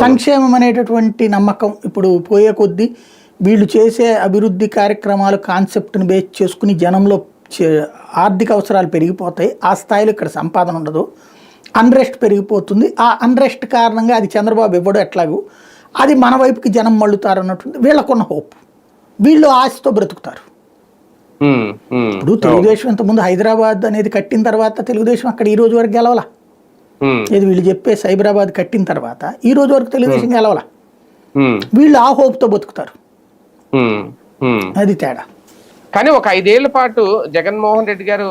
సంక్షేమం అనేటటువంటి నమ్మకం ఇప్పుడు పోయే కొద్దీ వీళ్ళు చేసే అభివృద్ధి కార్యక్రమాలు కాన్సెప్ట్ని బేస్ చేసుకుని జనంలో ఆర్థిక అవసరాలు పెరిగిపోతాయి. ఆ స్థాయిలో ఇక్కడ సంపాదన ఉండదు, అన్రెస్ట్ పెరిగిపోతుంది. ఆ అన్రెస్ట్ కారణంగా అది చంద్రబాబు ఇవ్వడం ఎట్లాగూ అది మన వైపుకి జనం మళ్ళుతారు అన్నటువంటి వీళ్ళకున్న హోప్. వీళ్ళు ఆశతో బ్రతుకుతారు. ఇప్పుడు తెలుగుదేశం ఇంతకుముందు హైదరాబాద్ అనేది కట్టిన తర్వాత తెలుగుదేశం అక్కడ ఈ రోజు వరకు గెలవాల. ఇది వీళ్ళు చెప్పే సైబరాబాద్ కట్టిన తర్వాత ఈ రోజు వరకు తెలుగుదేశం గెలవాల. వీళ్ళు ఆ హోప్తో బతుకుతారు. అది తేడా. కానీ ఒక 5 ఏళ్ల పాటు జగన్మోహన్ రెడ్డి గారు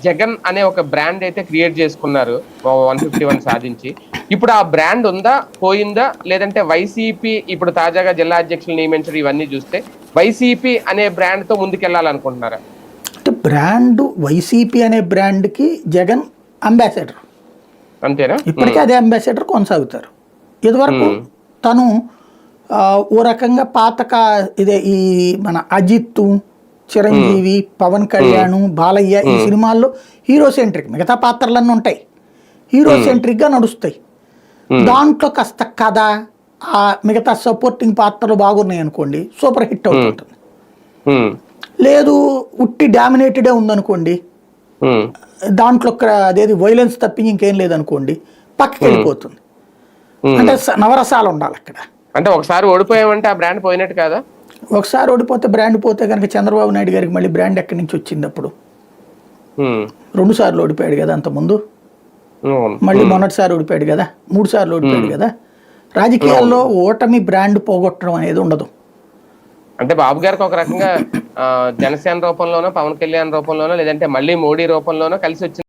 జగన్ అనే ఒక బ్రాండ్ అయితే క్రియేట్ చేసుకున్నారు 151 సాధించి. ఇప్పుడు ఆ బ్రాండ్ ఉందా, పోయిందా, లేదంటే వైసీపీ ఇప్పుడు తాజాగా జిల్లా అధ్యక్షులు నియమించడం ఇవన్నీ చూస్తే వైసీపీ అనే బ్రాండ్ తో ముందుకెళ్లాలనుకుంటున్నారా? అంటే బ్రాండ్ వైసీపీ అనే బ్రాండ్కి జగన్ అంబాసిడర్, అంతేనా? ఇప్పటికీ అదే అంబాసిడర్ కొనసాగుతారు. ఇదివరకు తను ఓ రకంగా ఇదే ఈ మన అజిత్, చిరంజీవి, పవన్ కళ్యాణ్, బాలయ్య ఈ సినిమాల్లో హీరో సెంట్రిక్, మిగతా పాత్రలన్నీ ఉంటాయి, హీరో సెంట్రిక్గా నడుస్తాయి. దాంట్లో కాస్త కథ, ఆ మిగతా సపోర్టింగ్ పాత్రలు బాగున్నాయి అనుకోండి, సూపర్ హిట్ అవుతుంటుంది. లేదు ఉట్టి డామినేటెడే ఉందనుకోండి, దాంట్లో అదేది వైలెన్స్ తప్పి ఇంకేం లేదనుకోండి, పక్కకి వెళ్ళిపోతుంది. అంటే నవరసాలు ఉండాలి అక్కడ. అంటే ఒకసారి ఓడిపోయామంటే ఆ బ్రాండ్ పోయినట్టు కాదా? ఒకసారి ఓడిపోతే బ్రాండ్ పోతే కనుక చంద్రబాబు నాయుడు గారికి మళ్ళీ బ్రాండ్ ఎక్కడి నుంచి వచ్చింది? అప్పుడు 2 సార్లు ఓడిపోయాడు కదా అంతకుముందు, మళ్ళీ మొన్నటిసారి ఓడిపోయాడు కదా, 3 సార్లు ఓడిపోయాడు కదా. రాజకీయాల్లో ఓటమి బ్రాండ్ పోగొట్టడం అనేది ఉండదు. అంటే బాబు గారికి ఒక రకంగా జనసేన రూపంలోనో, పవన్ కళ్యాణ్ రూపంలోనో, లేదంటే మళ్ళీ మోడీ రూపంలోనో కలిసి వచ్చింది.